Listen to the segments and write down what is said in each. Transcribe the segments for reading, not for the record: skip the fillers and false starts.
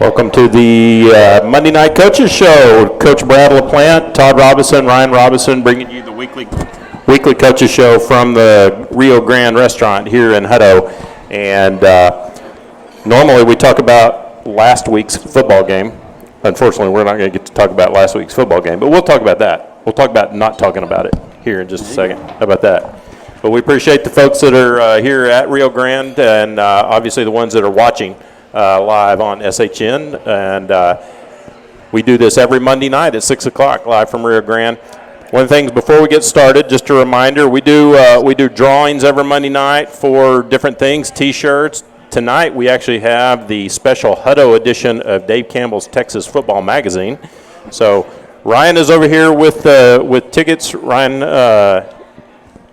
Welcome to the Monday Night Coaches Show. Coach Brad LaPlante, Todd Robinson, Ryan Robinson, bringing you the weekly Coaches Show from the Rio Grande restaurant here in Hutto. And normally we talk about last week's football game. Unfortunately, we're not going to get to talk about last week's football game, but we'll talk about that. We'll talk about not talking about it here in just a second. How about that? But we appreciate the folks that are here at Rio Grande and obviously the ones that are watching live on SHN, and we do this every Monday night at 6 o'clock live from Rio Grande. One of the things before we get started, just a reminder, we do drawings every Monday night for different things, T-shirts. Tonight we actually have the special Hutto edition of Dave Campbell's Texas Football Magazine. So Ryan is over here with tickets. Ryan,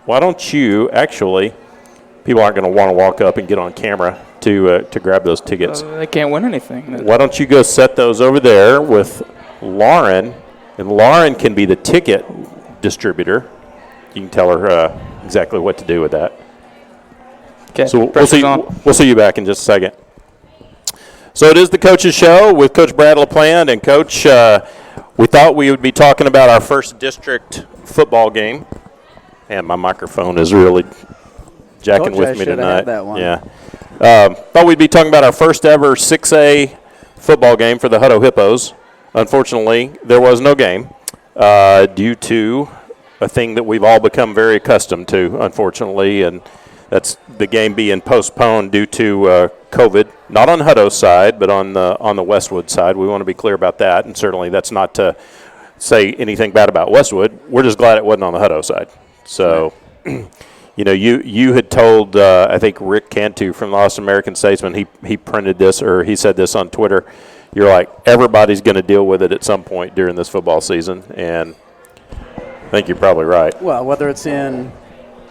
why don't you actually? People aren't going to want to walk up and get on camera to grab those tickets. They can't win anything. Why don't you go set those over there with Lauren, and Lauren can be the ticket distributor. You can tell her exactly what to do with that. Okay. So we'll see you back in just a second. So it is the Coaches Show with Coach Brad LaPlante, and Coach, we thought we would be talking about our first district football game, and my microphone is really jacking with me tonight. That one. Yeah. Thought we'd be talking about our first ever 6A football game for the Hutto Hippos. Unfortunately, there was no game due to a thing that we've all become very accustomed to, unfortunately, and that's the game being postponed due to COVID. Not on Hutto's side, but on the Westwood side. We want to be clear about that, and certainly that's not to say anything bad about Westwood. We're just glad it wasn't on the Hutto side. So. Right. You know, you had told, I think, Rick Cantu from the Lost American Statesman, he printed this, or he said this on Twitter. You're like, everybody's going to deal with it at some point during this football season, and I think you're probably right. Well, whether it's in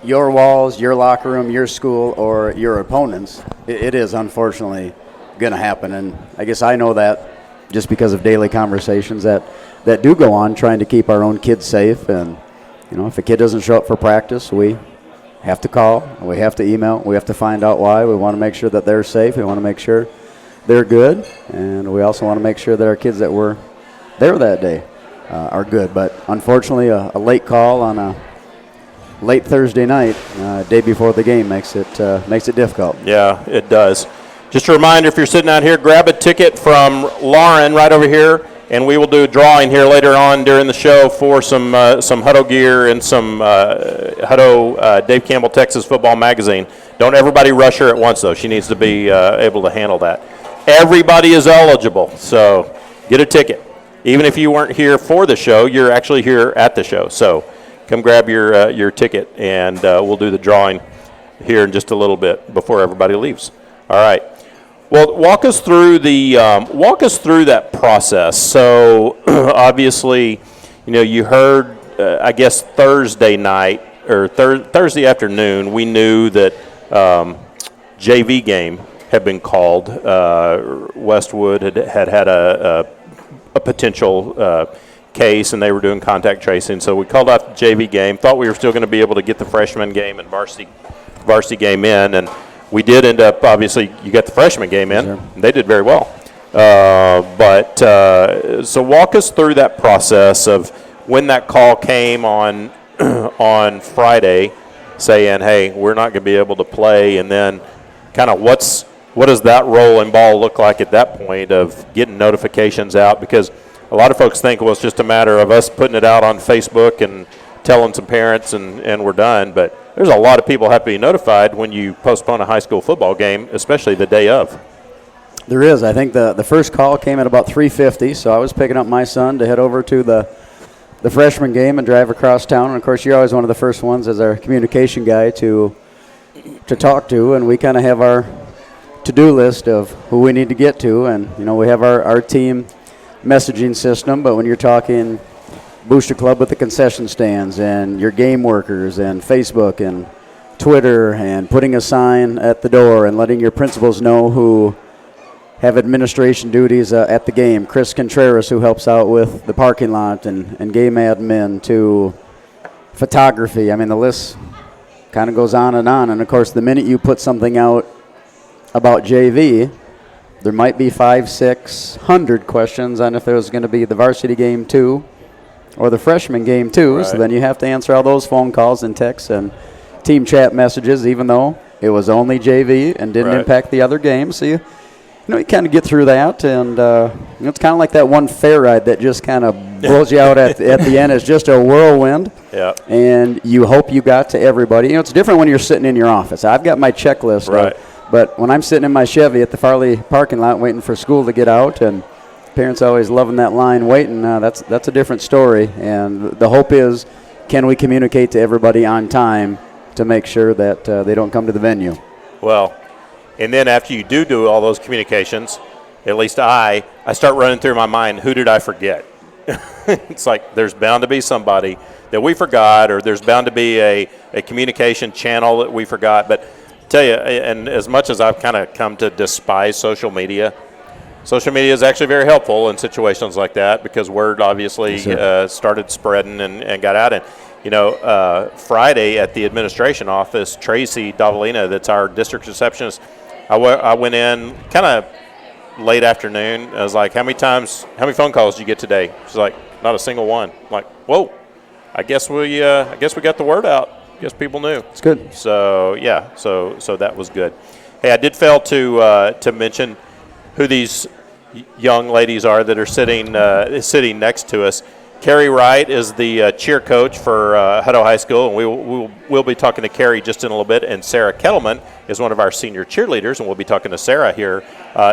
your walls, your locker room, your school, or your opponents, it is unfortunately going to happen. And I guess I know that just because of daily conversations that do go on, trying to keep our own kids safe. And, you know, if a kid doesn't show up for practice, we have to call, we have to email, we have to find out why. We want to make sure that they're safe. We want to make sure they're good, and we also want to make sure that our kids that were there that day are good. But unfortunately, a late call on a late Thursday night, day before the game, makes it difficult. Yeah, it does. Just a reminder, if you're sitting out here, grab a ticket from Lauren right over here, and we will do a drawing here later on during the show for some Hutto gear and some Hutto Dave Campbell Texas Football Magazine. Don't everybody rush her at once, though. She needs to be able to handle that. Everybody is eligible, so get a ticket. Even if you weren't here for the show, you're actually here at the show. So come grab your ticket, and we'll do the drawing here in just a little bit before everybody leaves. All right. Well, walk us through that process. So obviously, you know, you heard, I guess Thursday night or Thursday afternoon, we knew that JV game had been called. Westwood had a potential case, and they were doing contact tracing. So we called out the JV game. Thought we were still going to be able to get the freshman game and varsity game in, and we did end up, obviously, you got the freshman game in. Sure. And they did very well. So walk us through that process of when that call came on Friday saying, hey, we're not going to be able to play, and then kind of what does that rolling ball look like at that point of getting notifications out? Because a lot of folks think, well, it's just a matter of us putting it out on Facebook and telling some parents and we're done. But there's a lot of people have to be notified when you postpone a high school football game, especially the day of. There is. I think the first call came at about 3:50, so I was picking up my son to head over to the freshman game and drive across town. And, of course, you're always one of the first ones as our communication guy to talk to, and we kind of have our to-do list of who we need to get to. And, you know, we have our team messaging system, but when you're talking Booster Club with the concession stands and your game workers and Facebook and Twitter and putting a sign at the door and letting your principals know who have administration duties at the game. Chris Contreras, who helps out with the parking lot and game admin, to photography. I mean, the list kind of goes on. And, of course, the minute you put something out about JV, there might be 500-600 questions on if there was going to be the varsity game too or the freshman game too. Right. So then you have to answer all those phone calls and texts and team chat messages, even though it was only JV and didn't Right. impact the other games. So you kind of get through that, and it's kind of like that one fair ride that just kind of blows you out at the end. It's just a whirlwind, Yeah. and you hope you got to everybody. It's different when you're sitting in your office. I've got my checklist, Right. But when I'm sitting in my Chevy at the Farley parking lot waiting for school to get out, and parents always loving that line waiting, that's a different story. And the hope is, can we communicate to everybody on time to make sure that they don't come to the venue? Well, and then after you do all those communications, at least I start running through my mind, who did I forget? It's like there's bound to be somebody that we forgot, or there's bound to be a communication channel that we forgot. But I tell you, and as much as I've kind of come to despise social media is actually very helpful in situations like that, because word obviously started spreading and got out. And Friday at the administration office, Tracy Davalina, that's our district receptionist, I went in kind of late afternoon. I was like, how many phone calls did you get today? She's like, not a single one. I'm like, whoa, I guess we got the word out. I guess people knew. It's good. So yeah, so that was good. Hey, I did fail to mention who these young ladies are that are sitting next to us. Carrie Wright is the cheer coach for Hutto High School, and we'll be talking to Carrie just in a little bit. And Sarah Kettleman is one of our senior cheerleaders, and we'll be talking to Sarah here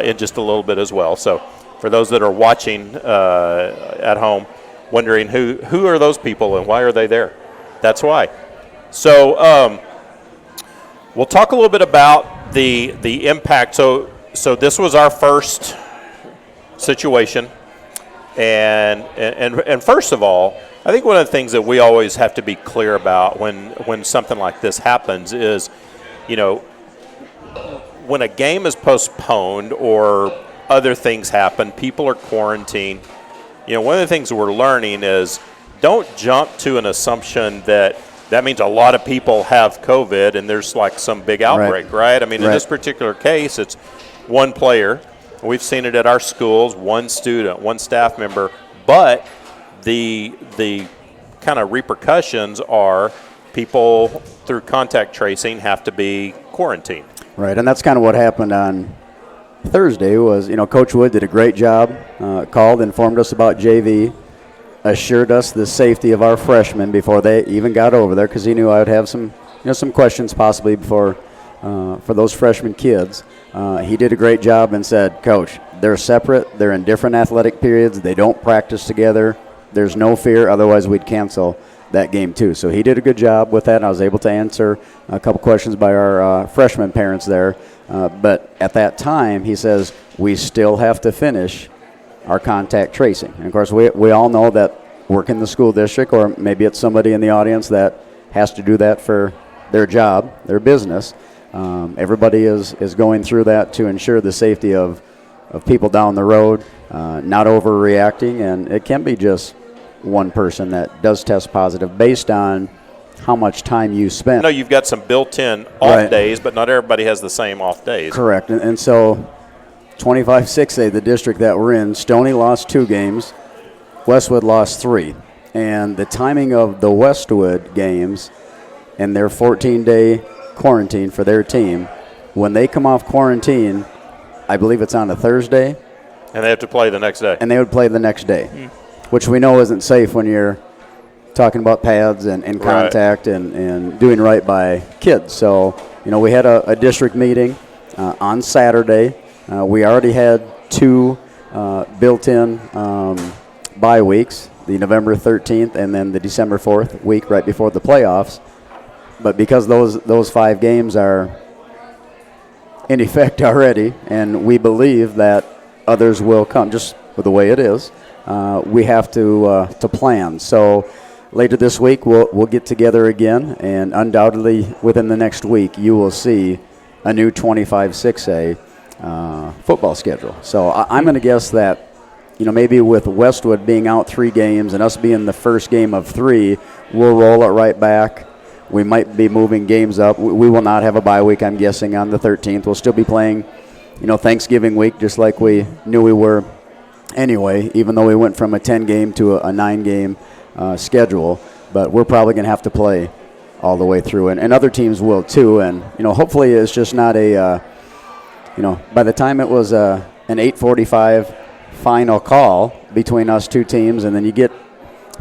in just a little bit as well. So for those that are watching at home, wondering who are those people and why are they there, that's why. So we'll talk a little bit about the impact. So this was our first situation. And first of all, I think one of the things that we always have to be clear about when something like this happens is, when a game is postponed or other things happen, people are quarantined. One of the things we're learning is don't jump to an assumption that means a lot of people have COVID and there's like some big outbreak, right? I mean, in this particular case, it's one player. We've seen it at our schools, one student, one staff member, but the kind of repercussions are people through contact tracing have to be quarantined. Right, and that's kind of what happened on Thursday was, Coach Wood did a great job, called, informed us about JV, assured us the safety of our freshmen before they even got over there, because he knew I would have some questions possibly before for those freshman kids. He did a great job and said, Coach, they're separate. They're in different athletic periods. They don't practice together. There's no fear. Otherwise, we'd cancel that game too. So he did a good job with that. And I was able to answer a couple questions by our freshman parents there. But at that time, he says, we still have to finish our contact tracing. And, of course, we all know that work in the school district, or maybe it's somebody in the audience that has to do that for their job, their business. Everybody is going through that to ensure the safety of people down the road, not overreacting, and it can be just one person that does test positive based on how much time you spend. I know you've got some built-in off days, but not everybody has the same off days. Correct, and so 25-6A, the district that we're in, Stoney lost 2 games, Westwood lost 3, and the timing of the Westwood games and their 14-day quarantine for their team, when they come off quarantine, I believe it's on a Thursday. And they have to play the next day. And they would play the next day, which we know isn't safe when you're talking about pads and contact and doing right by kids. So, we had a district meeting on Saturday. We already had 2 built-in bye weeks, the November 13th and then the December 4th week right before the playoffs. But because those 5 games are in effect already, and we believe that others will come, just with the way it is, we have to plan. So later this week, we'll get together again, and undoubtedly within the next week, you will see a new 25-6A football schedule. So I'm going to guess that, maybe with Westwood being out 3 games and us being the first game of 3, we'll roll it right back. We might be moving games up. We will not have a bye week, I'm guessing, on the 13th. We'll still be playing, Thanksgiving week, just like we knew we were anyway, even though we went from a 10-game to a 9-game schedule. But we're probably going to have to play all the way through, and other teams will too. And, hopefully it's just not by the time it was an 8:45 final call between us two teams, and then you get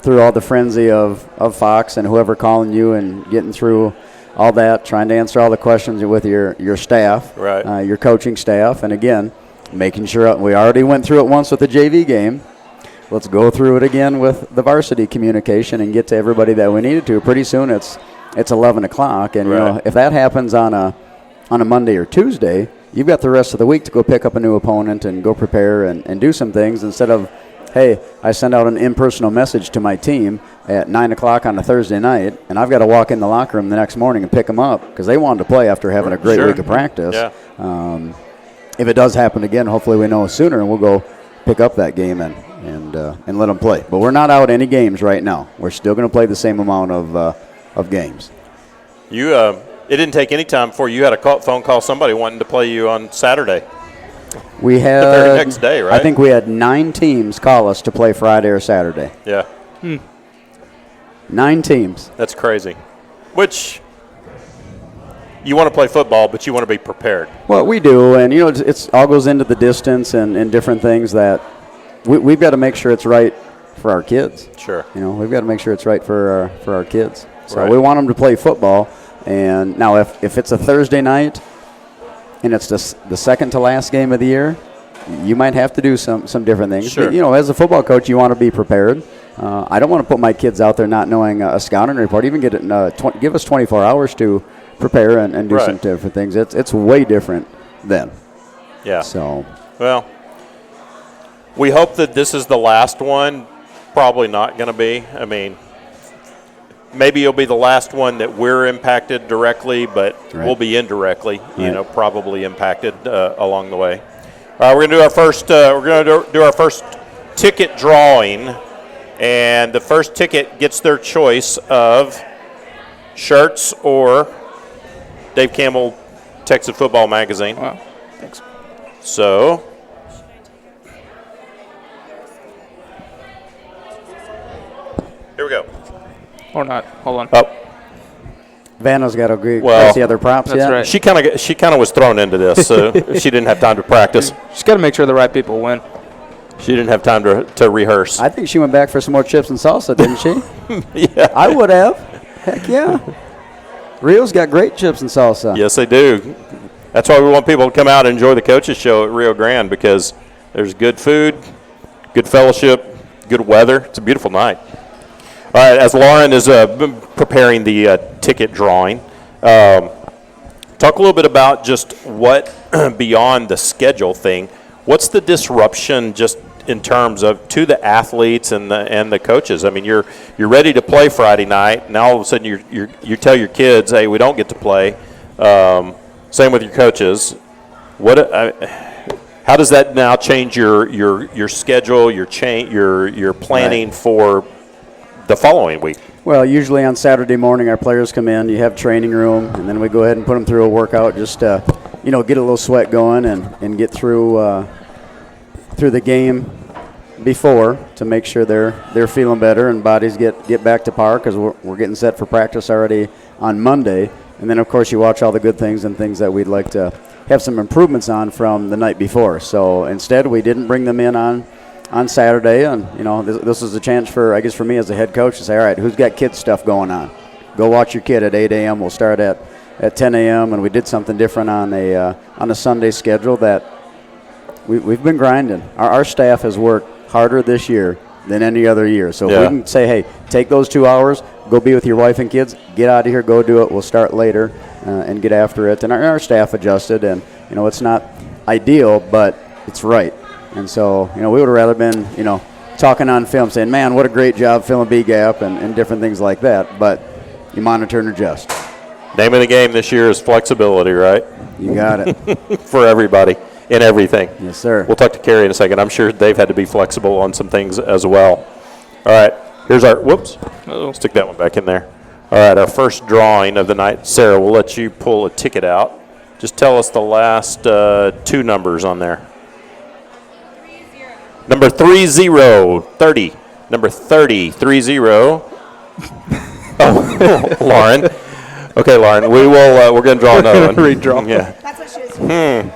through all the frenzy of Fox and whoever calling you and getting through all that, trying to answer all the questions with your staff, right. Your coaching staff, and again, making sure we already went through it once with the JV game. Let's go through it again with the varsity communication and get to everybody that we needed to. Pretty soon it's 11 o'clock, and right. If that happens on a Monday or Tuesday, you've got the rest of the week to go pick up a new opponent and go prepare and do some things instead of, hey, I send out an impersonal message to my team at 9 o'clock on a Thursday night, and I've got to walk in the locker room the next morning and pick them up because they wanted to play after having a great sure. week of practice. Yeah. If it does happen again, hopefully we know sooner, and we'll go pick up that game and let them play. But we're not out any games right now. We're still going to play the same amount of games. It didn't take any time before you had a phone call somebody wanting to play you on Saturday. We had the very next day, right? I think we had 9 teams call us to play Friday or Saturday. Yeah. 9 teams. That's crazy. Which you want to play football, but you want to be prepared. Well, we do, and it's all goes into the distance and different things that we've got to make sure it's right for our kids. Sure. We've got to make sure it's right for our kids. So right. we want them to play football. And now if it's a Thursday night and it's the second to last game of the year, you might have to do some different things. Sure. But, as a football coach, you want to be prepared. I don't want to put my kids out there not knowing a scouting report. Even give us 24 hours to prepare and do right. some different things. It's way different then. Yeah. So. Well, we hope that this is the last one. Probably not going to be. I mean, maybe it'll be the last one that we're impacted directly, but right. we'll be indirectly, right. probably impacted along the way. All right, we're going to do our first. We're going to do our first ticket drawing, and the first ticket gets their choice of shirts or Dave Campbell Texas Football Magazine. Wow, thanks. So. Here we go. Or not. Hold on. Oh, Vanna's got to agree. Well, That's the other props. that's yet? right. she kind of was thrown into this, so she didn't have time to practice. Just got to make sure the right people win. She didn't have time to rehearse. I think she went back for some more chips and salsa, didn't she? Yeah, I would have. Heck yeah. Rio's got great chips and salsa. yes, they do. That's why we want people to come out and enjoy the coaches show at Rio Grande, because there's good food, good fellowship, good weather. It's a beautiful night. All right, as Lauren is preparing the ticket drawing, talk a little bit about just what, beyond the schedule thing, what's the disruption just in terms of to the athletes and the coaches? I mean, you're ready to play Friday night, and all of a sudden you tell your kids, hey, we don't get to play. Same with your coaches. How does that now change your schedule, your planning right. for the following week? Well, usually on Saturday morning our players come in, you have training room, and then we go ahead and put them through a workout just to, get a little sweat going and get through the game before to make sure they're feeling better and bodies get back to par, because we're getting set for practice already on Monday. And then, of course, you watch all the good things and things that we'd like to have some improvements on from the night before. So instead, we didn't bring them in on Saturday, and this is a chance for me as a head coach to say, all right, who's got kid stuff going on? Go watch your kid at 8 a.m. We'll start at 10 a.m. and we did something different on a Sunday schedule that we've been grinding. Our staff has worked harder this year than any other year. So yeah. we can say, hey, take those 2 hours, go be with your wife and kids, get out of here, go do it. We'll start later and get after it. And our staff adjusted, and it's not ideal, but it's right. And so, we would have rather been, talking on film saying, man, what a great job filling B gap and different things like that. But you monitor and adjust. Name of the game this year is flexibility, right? You got it. For everybody in everything. Yes, sir. We'll talk to Carrie in a second. I'm sure they've had to be flexible on some things as well. All right, here's our, whoops. Uh-oh. Stick that one back in there. All right, our first drawing of the night. Sarah, we'll let you pull a ticket out. Just tell us the last two numbers on there. 30. Number 30. Number 30. Oh, Lauren. Okay, Lauren. We're going to draw another one. Redraw. Yeah. That's what she was doing.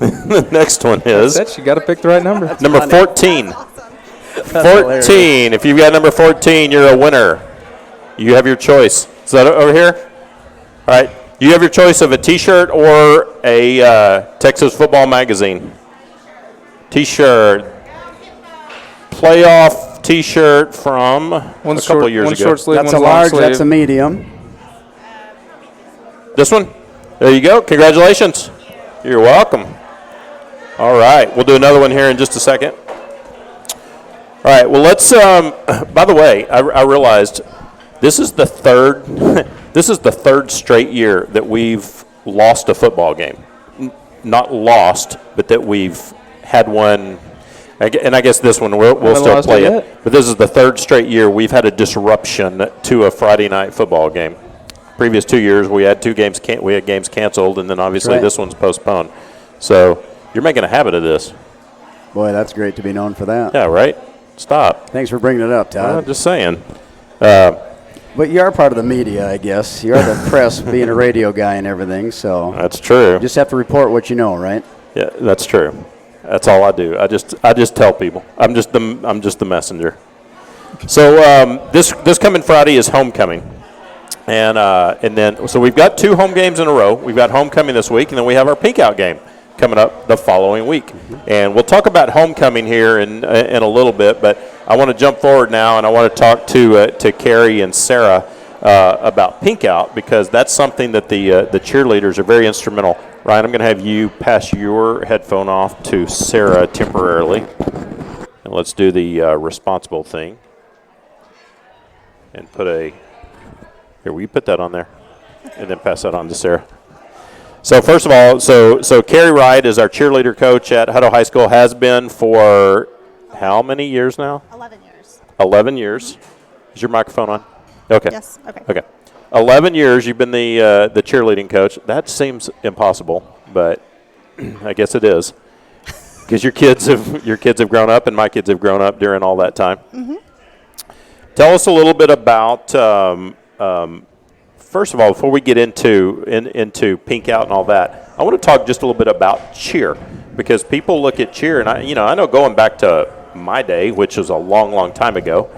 The next one is That's you got to pick the right number. number 14. Awesome. 14. If you've got number 14, you're a winner. You have your choice. Is that over here? All right. You have your choice of a T-shirt or a Texas Football Magazine. T-shirt. Playoff T-shirt from a couple years one ago. short sleeve, That's one's a long large. sleeve. That's a medium. This one? There you go. Congratulations. You're welcome. All right. We'll do another one here in just a second. All right. Well, let's. By the way, I realized this is the third. This is the third straight year that we've lost a football game. Not lost, but that we've had one. And I guess this one we'll still play it. But this is the third straight year we've had a disruption to a Friday night football game. Previous 2 years we had games canceled, and then obviously this one's postponed. So you're making a habit of this. Boy, that's great to be known for that. Yeah, right? Stop. Thanks for bringing it up, Todd. I'm just saying. But you are part of the media, I guess. You are the press, being a radio guy and everything. So That's true. you just have to report what you know, right? Yeah, that's true. That's all I do. I just tell people. I'm just the messenger. So this coming Friday is homecoming, and then so we've got 2 home games in a row. We've got homecoming this week, and then we have our Pink Out game coming up the following week. And we'll talk about homecoming here in a little bit, but I want to jump forward now, and I want to talk to Carrie and Sarah about Pink Out, because that's something that the cheerleaders are very instrumental. Ryan, I'm going to have you pass your headphone off to Sarah temporarily, and let's do the responsible thing. And here, will you put that on there, and then pass that on to Sarah. So first of all, so Carrie Wright is our cheerleader coach at Hutto High School, has been for how many years now? 11 years. 11 years. Is your microphone on? Okay. Yes. Okay. Okay. 11 years you've been the cheerleading coach. That seems impossible, but I guess it is, because your kids have grown up, and my kids have grown up during all that time. Mm-hmm. Tell us a little bit about. First of all, before we get into Pink Out and all that, I want to talk just a little bit about cheer, because people look at cheer, and I know going back to my day, which was a long, long time ago,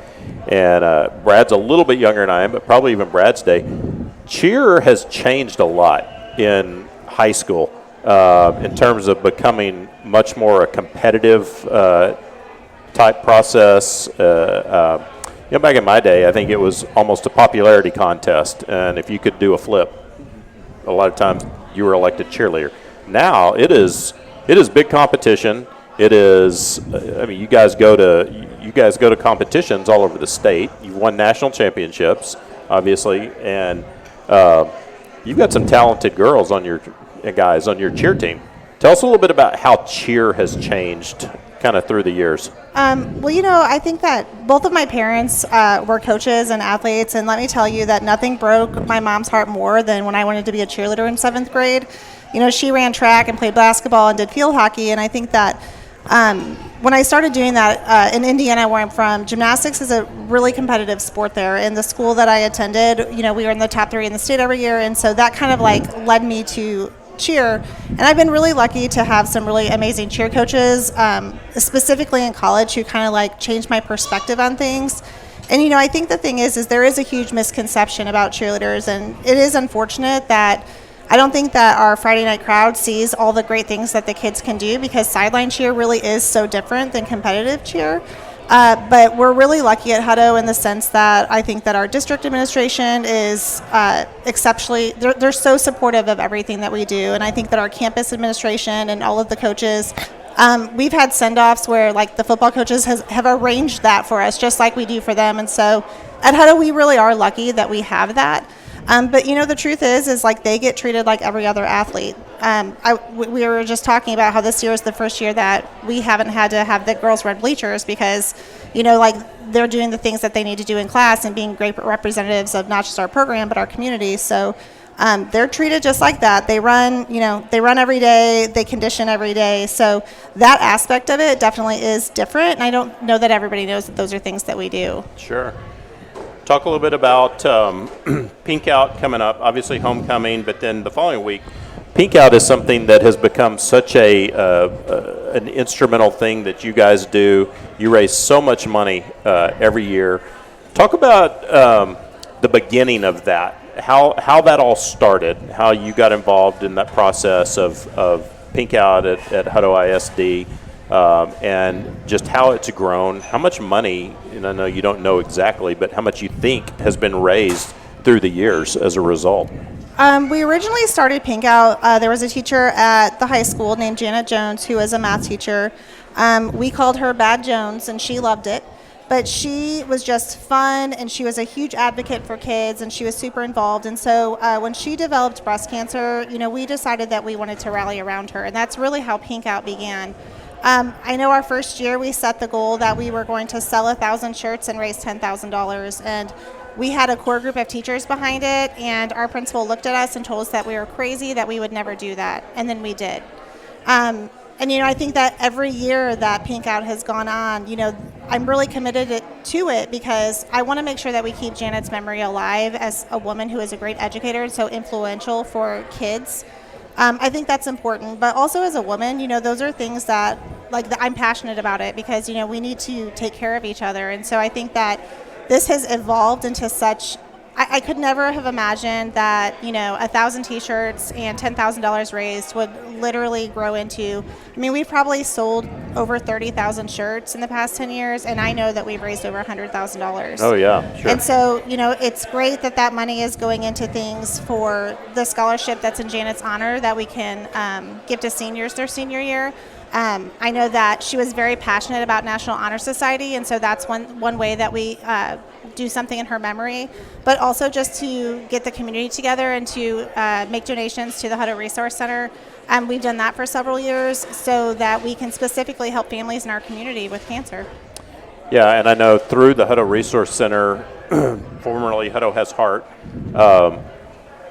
and Brad's a little bit younger than I am, but probably even Brad's day, cheer has changed a lot in high school in terms of becoming much more a competitive type process. Back in my day, I think it was almost a popularity contest, and if you could do a flip, a lot of times you were elected cheerleader. Now it is big competition. It is. You guys go to competitions all over the state. You've won national championships, obviously, and you've got some talented girls on your guys on your cheer team. Tell us a little bit about how cheer has changed kind of through the years. I think that both of my parents were coaches and athletes, and let me tell you that nothing broke my mom's heart more than when I wanted to be a cheerleader in 7th grade. She ran track and played basketball and did field hockey, and I think that when I started doing that in Indiana, where I'm from, gymnastics is a really competitive sport there. In the school that I attended, we were in the top 3 in the state every year, and so that kind of led me to cheer. And I've been really lucky to have some really amazing cheer coaches, specifically in college, who kind of changed my perspective on things. And I think the thing is there is a huge misconception about cheerleaders, and it is unfortunate that I don't think that our Friday night crowd sees all the great things that the kids can do, because sideline cheer really is so different than competitive cheer. But we're really lucky at Hutto in the sense that I think that our district administration is exceptionally, they're so supportive of everything that we do. And I think that our campus administration and all of the coaches, we've had send-offs where the football coaches have arranged that for us, just like we do for them. And so at Hutto, we really are lucky that we have that. But the truth is they get treated like every other athlete. We were just talking about how this year is the first year that we haven't had to have the girls red bleachers, because they're doing the things that they need to do in class and being great representatives of not just our program but our community. So they're treated just like that. They run, they run every day, they condition every day. So that aspect of it definitely is different. And I don't know that everybody knows that those are things that we do. Sure. Talk a little bit about Pink Out coming up, obviously homecoming, but then the following week, Pink Out is something that has become such an instrumental thing that you guys do. You raise so much money every year. Talk about the beginning of that. How that all started, how you got involved in that process of Pink Out at Hutto ISD, and just how it's grown, how much money, and I know you don't know exactly, but how much you think has been raised through the years as a result. We originally started Pink Out. There was a teacher at the high school named Janet Jones who was a math teacher. We called her Bad Jones, and she loved it. But she was just fun, and she was a huge advocate for kids, and she was super involved. And so when she developed breast cancer, we decided that we wanted to rally around her, and that's really how Pink Out began. I know our first year we set the goal that we were going to sell 1,000 shirts and raise $10,000, and we had a core group of teachers behind it, and our principal looked at us and told us that we were crazy, that we would never do that, and then we did. And, I think that every year that Pink Out has gone on, I'm really committed to it because I want to make sure that we keep Janet's memory alive as a woman who is a great educator and so influential for kids. I think that's important. But also as a woman, those are things that, I'm passionate about it because, we need to take care of each other. And so I think that this has evolved into such... I could never have imagined that, 1,000 T-shirts and $10,000 raised would literally grow into, we've probably sold over 30,000 shirts in the past 10 years, and I know that we've raised over $100,000. Oh, yeah, sure. And so, it's great that money is going into things for the scholarship that's in Janet's honor that we can give to seniors their senior year. I know that she was very passionate about National Honor Society, and so that's one way that we do something in her memory, but also just to get the community together and to make donations to the Hutto Resource Center. We've done that for several years so that we can specifically help families in our community with cancer. Yeah, and I know through the Hutto Resource Center, formerly Hutto Has Heart,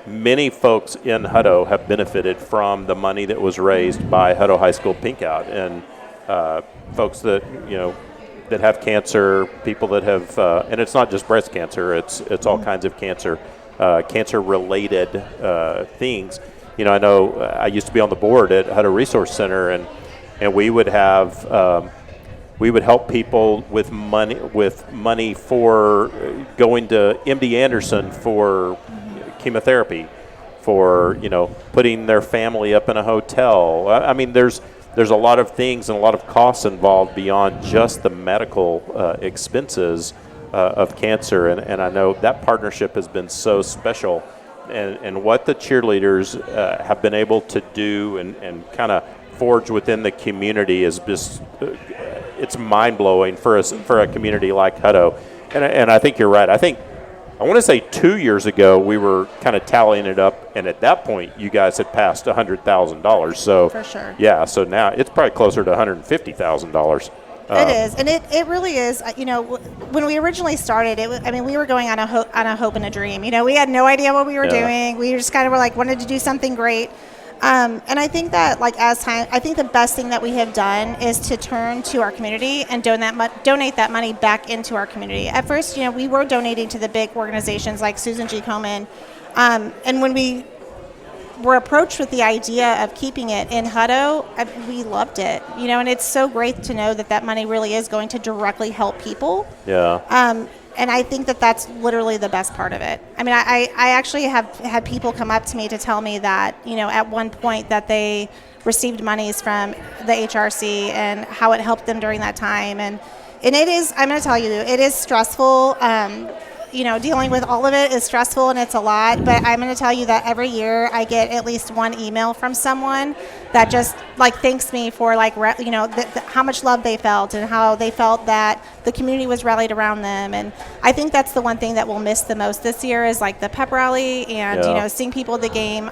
many folks in Hutto have benefited from the money that was raised by Hutto High School Pink Out, and folks that that have cancer, people that have, and it's not just breast cancer; it's all kinds of cancer, cancer-related things. I know I used to be on the board at Hutto Resource Center, and we would have. We would help people with money for going to MD Anderson for chemotherapy, for putting their family up in a hotel. There's a lot of things and a lot of costs involved beyond just the medical expenses of cancer, and I know that partnership has been so special, and what the cheerleaders have been able to do and kind of forge within the community is just it's mind-blowing for a community like Hutto, and I think you're right. I want to say 2 years ago we were kind of tallying it up, and at that point you guys had passed $100,000. So for sure, yeah. So now it's probably closer to $150,000. It is, and it really is. When we originally started, we were going on a hope and a dream. We had no idea what we were doing. We just kind of wanted to do something great. And I think that, I think the best thing that we have done is to turn to our community and donate that money back into our community. At first, we were donating to the big organizations like Susan G. Komen, and when we were approached with the idea of keeping it in Hutto, we loved it. And it's so great to know that money really is going to directly help people. Yeah. And I think that that's literally the best part of it. I actually have had people come up to me to tell me that, at one point that they received monies from the HRC and how it helped them during that time. And it is, I'm going to tell you, it is stressful. Dealing with all of it is stressful and it's a lot, but I'm going to tell you that every year I get at least one email from someone that just thanks me for how much love they felt and how they felt that the community was rallied around them. And I think that's the one thing that we'll miss the most this year is the pep rally and seeing people at the game,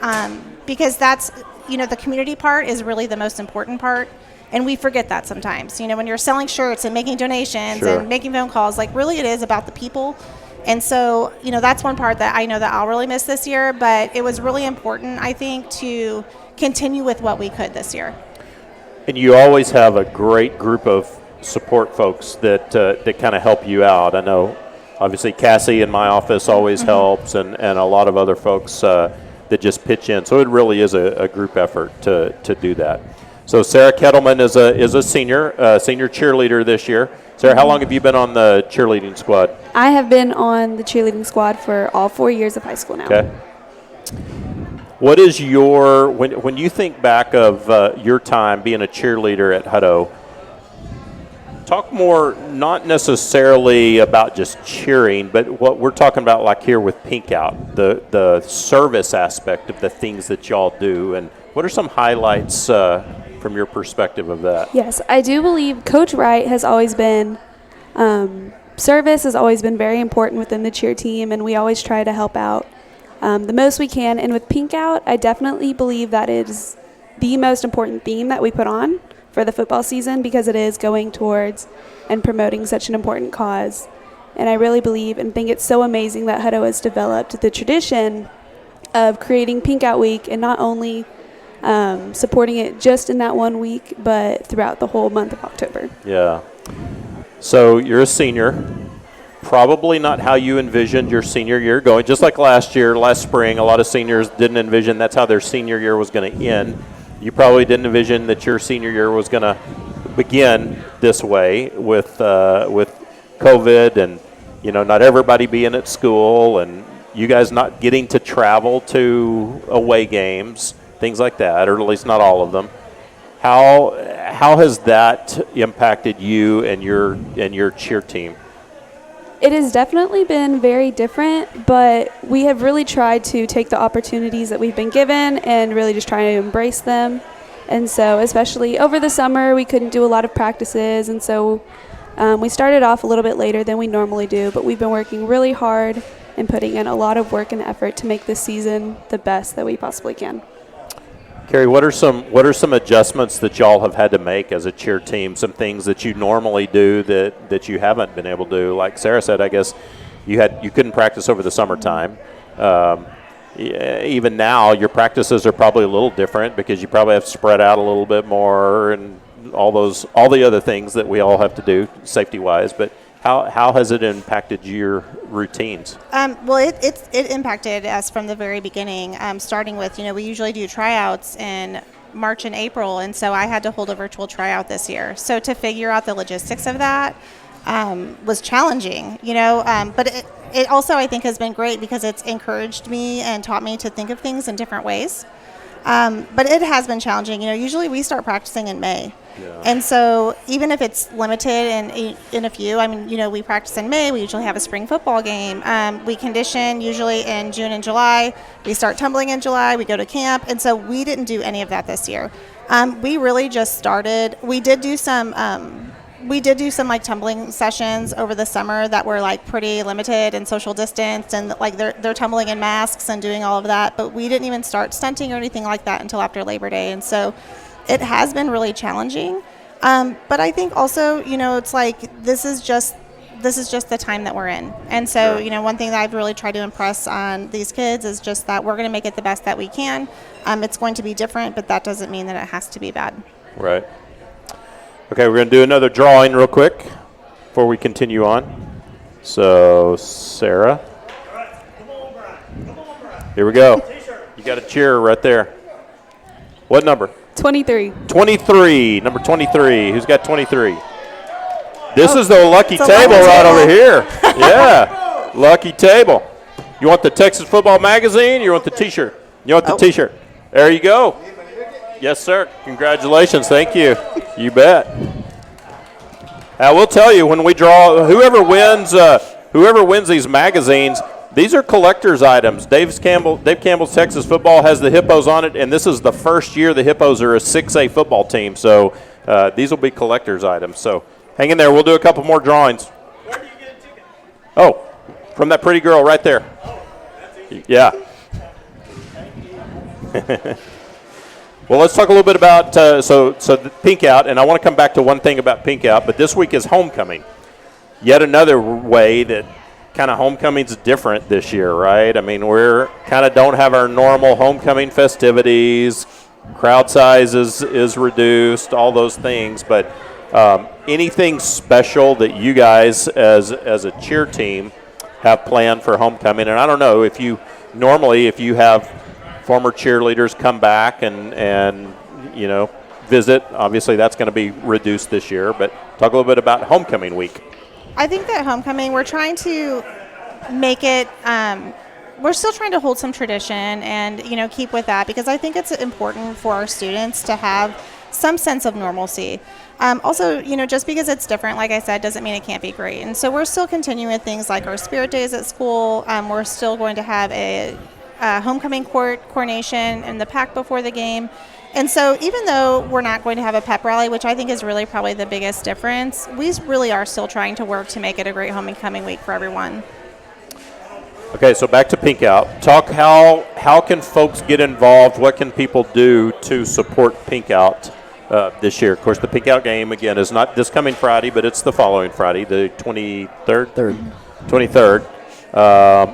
because that's the community part is really the most important part. And we forget that sometimes, when you're selling shirts and making donations and making phone calls, really it is about the people. And so, that's one part that I know that I'll really miss this year, but it was really important, I think, to continue with what we could this year. And you always have a great group of support folks that kind of help you out. I know, obviously, Cassie in my office always helps, and a lot of other folks that just pitch in. So it really is a group effort to do that. So Sarah Kettleman is a senior cheerleader this year. Sarah, how long have you been on the cheerleading squad? I have been on the cheerleading squad for all 4 years of high school now. Okay. What is when you think back of your time being a cheerleader at Hutto, talk more, not necessarily about just cheering, but what we're talking about, like here with Pink Out, the service aspect of the things that y'all do, and what are some highlights from your perspective of that? Yes, I do believe Coach Wright has always been, service has always been very important within the cheer team, and we always try to help out the most we can. And with Pink Out, I definitely believe that is the most important theme that we put on for the football season, because it is going towards and promoting such an important cause. And I really believe and think it's so amazing that Hutto has developed the tradition of creating Pink Out Week, and not only supporting it just in that 1 week, but throughout the whole month of October. Yeah. So you're a senior. Probably not how you envisioned your senior year going. Just like last spring, a lot of seniors didn't envision that's how their senior year was going to end. You probably didn't envision that your senior year was going to begin this way with COVID, and not everybody being at school, and you guys not getting to travel to away games, things like that, or at least not all of them. How has that impacted you and your cheer team? It has definitely been very different, but we have really tried to take the opportunities that we've been given and really just try to embrace them. And so especially over the summer, we couldn't do a lot of practices, and so we started off a little bit later than we normally do, but we've been working really hard and putting in a lot of work and effort to make this season the best that we possibly can. Carrie, what are some adjustments that y'all have had to make as a cheer team? Some things that you normally do that you haven't been able to do. Like Sarah said, I guess you couldn't practice over the summertime. Even now, your practices are probably a little different because you probably have to spread out a little bit more, and all the other things that we all have to do safety wise. But how has it impacted your routines? Well, it impacted us from the very beginning, starting with, we usually do tryouts in March and April, and so I had to hold a virtual tryout this year. So to figure out the logistics of that was challenging, but it also, I think, has been great because it's encouraged me and taught me to think of things in different ways. But it has been challenging. Usually we start practicing in May. Yeah. And so even if it's limited in a few, we practice in May. We usually have a spring football game. We condition usually in June and July. We start tumbling in July. We go to camp. And so we didn't do any of that this year. We really just started. We did do some like tumbling sessions over the summer that were like pretty limited and social distance, and like they're tumbling in masks and doing all of that. But we didn't even start stunting or anything like that until after Labor Day. And so it has been really challenging. But I think also, it's like this is just the time that we're in. And so, one thing that I've really tried to impress on these kids is just that we're going to make it the best that we can. It's going to be different, but that doesn't mean that it has to be bad. Right. Okay, we're going to do another drawing real quick before we continue on. So, Sarah. Here we go. You got a cheer right there. What number? 23. 23. Number 23. Who's got 23? This is the lucky table right over here. Yeah, lucky table. You want the Texas Football Magazine? You want the T-shirt? You want the T-shirt? There you go. Yes, sir. Congratulations. Thank you. You bet. We'll tell you when we draw. Whoever wins these magazines, these are collector's items. Dave Campbell's Texas Football has the Hippos on it, and this is the first year the Hippos are a 6A football team. So these will be collector's items. So hang in there. We'll do a couple more drawings. Where do you get a ticket? Oh, from that pretty girl right there. Oh, that's easy. Yeah. Well, let's talk a little bit about so the Pink Out, and I want to come back to one thing about Pink Out, but this week is homecoming. Yet another way that kind of homecoming's different this year, right? I mean, we're kind of don't have our normal homecoming festivities. Crowd size is reduced, all those things. But anything special that you guys, as a cheer team, have planned for homecoming? And I don't know if you have former cheerleaders come back and visit. Obviously, that's going to be reduced this year. But talk a little bit about homecoming week. I think that homecoming, we're trying to make it. We're still trying to hold some tradition and keep with that, because I think it's important for our students to have some sense of normalcy. Also, just because it's different, like I said, doesn't mean it can't be great. And so we're still continuing with things like our spirit days at school. We're still going to have a homecoming coronation in the pack before the game. And so even though we're not going to have a pep rally, which I think is really probably the biggest difference, we really are still trying to work to make it a great homecoming week for everyone. Okay, so back to Pink Out. Talk how can folks get involved? What can people do to support Pink Out this year? Of course, the Pink Out game, again, is not this coming Friday, but it's the following Friday, the 23rd? 23rd,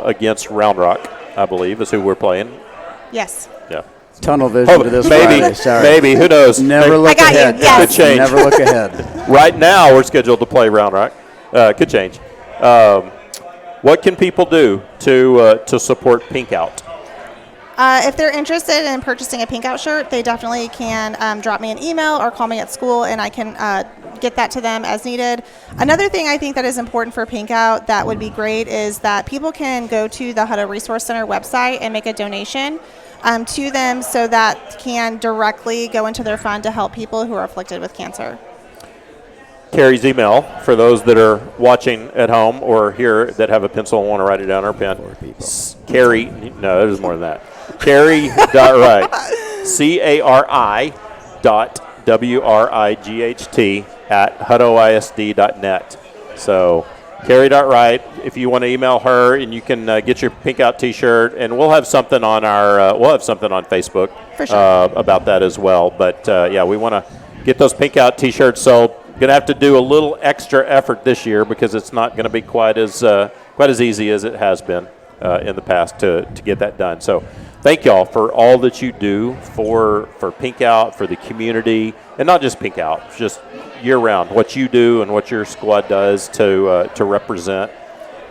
against Round Rock, I believe, is who we're playing. Yes. Yeah. Tunnel vision to this maybe, Friday. Sorry. Maybe, who knows? Never look I got ahead. you, yes. Could change. Never look ahead. Right now, we're scheduled to play Round Rock. Could change. What can people do to support Pink Out? If they're interested in purchasing a Pink Out shirt, they definitely can drop me an email or call me at school, and I can get that to them as needed. Another thing I think that is important for Pink Out that would be great is that people can go to the Hutto Resource Center website and make a donation to them, so that can directly go into their fund to help people who are afflicted with cancer. Carrie's email, for those that are watching at home or here that have a pencil and want to write it down or pen. Carrie, no, there's more than that. Carrie.wright, CARI.WRIGHT @HuttoISD.net. So Carrie.wright, if you want to email her, and you can get your Pink Out T-shirt, and we'll have something on we'll have something on Facebook For sure. about that as well. But yeah, we want to get those Pink Out T-shirts. So going to have to do a little extra effort this year, because it's not going to be quite as easy as it has been in the past to get that done. So thank y'all for all that you do for Pink Out, for the community, and not just Pink Out, just year round. What you do and what your squad does to represent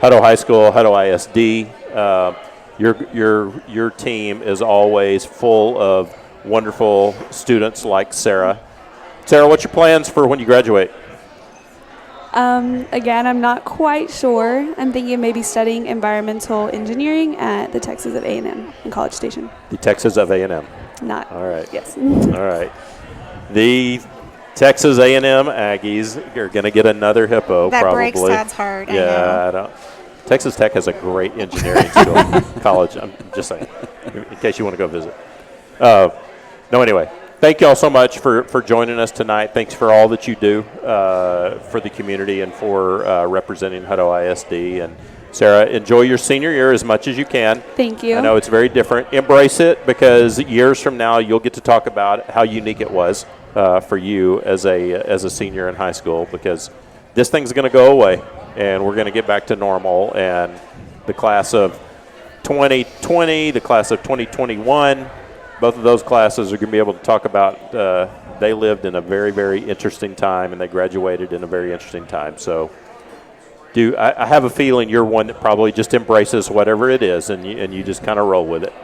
Hutto High School, Hutto ISD. Your team is always full of wonderful students like Sarah. Sarah, what's your plans for when you graduate? Again, I'm not quite sure. I'm thinking of maybe studying environmental engineering at the Texas of A&M in College Station. The Texas of A&M. Not. All right. Yes. All right. The Texas A&M Aggies are going to get another Hippo, That probably. breaks Dad's heart. Yeah, I know. Texas Tech has a great engineering school, college. I'm just saying, in case you want to go visit. No, anyway. Thank you all so much for joining us tonight. Thanks for all that you do for the community and for representing Hutto ISD. And Sarah, enjoy your senior year as much as you can. Thank you. I know it's very different. Embrace it, because years from now you'll get to talk about how unique it was for you as a senior in high school, because this thing's going to go away and we're going to get back to normal. And the class of 2020, the class of 2021, both of those classes are going to be able to talk about they lived in a very, very interesting time, and they graduated in a very interesting time. So I have a feeling you're one that probably just embraces whatever it is, and you just kind of roll with it.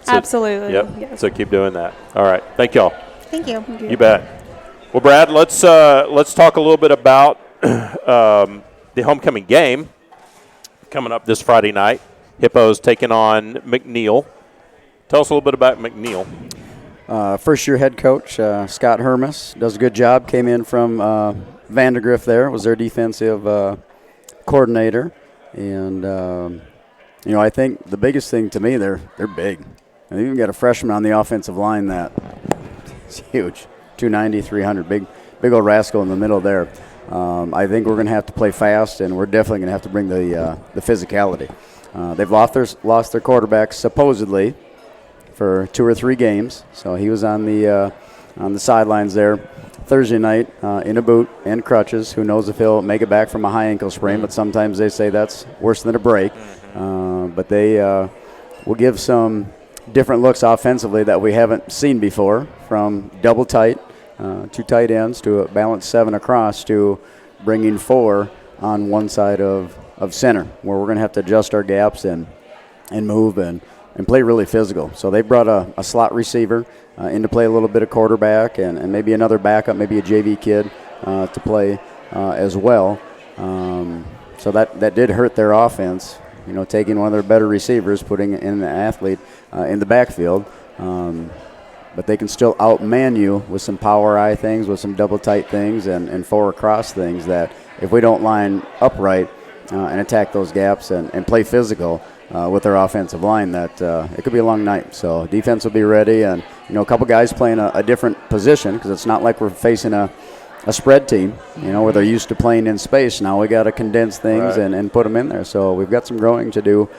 So, Absolutely. Yep. Yes. So keep doing that. All right. Thank y'all. Thank you. You bet. Well, Brad, let's talk a little bit about the homecoming game coming up this Friday night. Hippos taking on McNeil. Tell us a little bit about McNeil. First-year head coach, Scott Hermes, does a good job. Came in from Vandergrift there, was their defensive coordinator. And, I think the biggest thing to me, they're big. And they even got a freshman on the offensive line that is huge, 290, 300, big old rascal in the middle there. I think we're going to have to play fast, and we're definitely going to have to bring the physicality. They've lost their quarterback, supposedly, for 2 or 3 games, so he was on the sidelines there Thursday night in a boot and crutches. Who knows if he'll make it back from a high ankle sprain, but sometimes they say that's worse than a break. But they will give some different looks offensively that we haven't seen before, from double tight, 2 tight ends, to a balanced 7 across, to bringing 4 on one side of center, where we're going to have to adjust our gaps and move and play really physical. So they brought a slot receiver in to play a little bit of quarterback, and maybe another backup, maybe a JV kid to play as well. So that did hurt their offense, taking one of their better receivers, putting in an athlete in the backfield. But they can still outman you with some power eye things, with some double tight things, and 4 across things that if we don't line upright and attack those gaps and play physical with their offensive line, that it could be a long night. So defense will be ready, and a couple guys playing a different position, because it's not like we're facing a spread team, where they're used to playing in space. Now we got to condense things and put them in there. So we've got some growing to do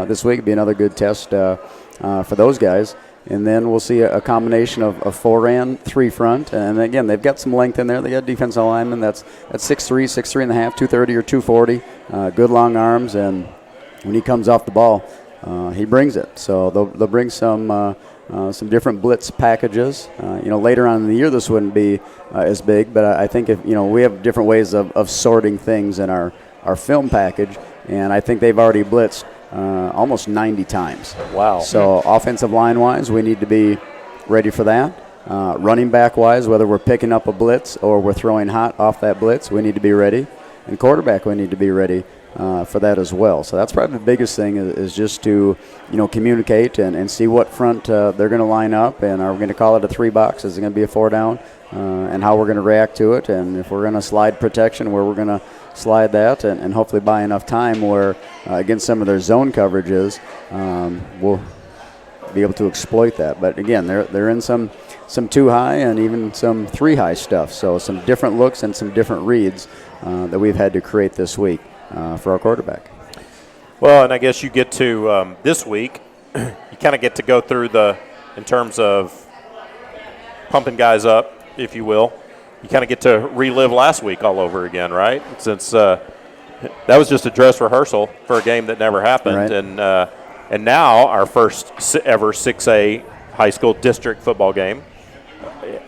this week. It'll be another good test for those guys. And then we'll see a combination of 4 and 3 front. And again, they've got some length in there. They got defensive lineman that's 6'3", 6'3 and a half, 230 or 240. Good long arms, and when he comes off the ball, he brings it. So they'll bring some different blitz packages. Later on in the year, this wouldn't be as big, but I think if we have different ways of sorting things in our film package, and I think they've already blitzed almost 90 times. Wow. So offensive line-wise, we need to be ready for that. Running back-wise, whether we're picking up a blitz or we're throwing hot off that blitz, we need to be ready. And quarterback, we need to be ready for that as well. So that's probably the biggest thing is just to, communicate and see what front they're going to line up, and are we going to call it a 3 box? Is it going to be a 4 down? And how we're going to react to it, and if we're going to slide protection, where we're going to slide that, and hopefully buy enough time where against some of their zone coverages, we'll be able to exploit that. But again, they're in some 2 high and even some 3 high stuff. So some different looks and some different reads that we've had to create this week for our quarterback. Well, and I guess you get to this week, you kind of get to go through in terms of pumping guys up, if you will. You kind of get to relive last week all over again, right? Since that was just a dress rehearsal for a game that never happened. Right. And now our first ever 6A high school district football game.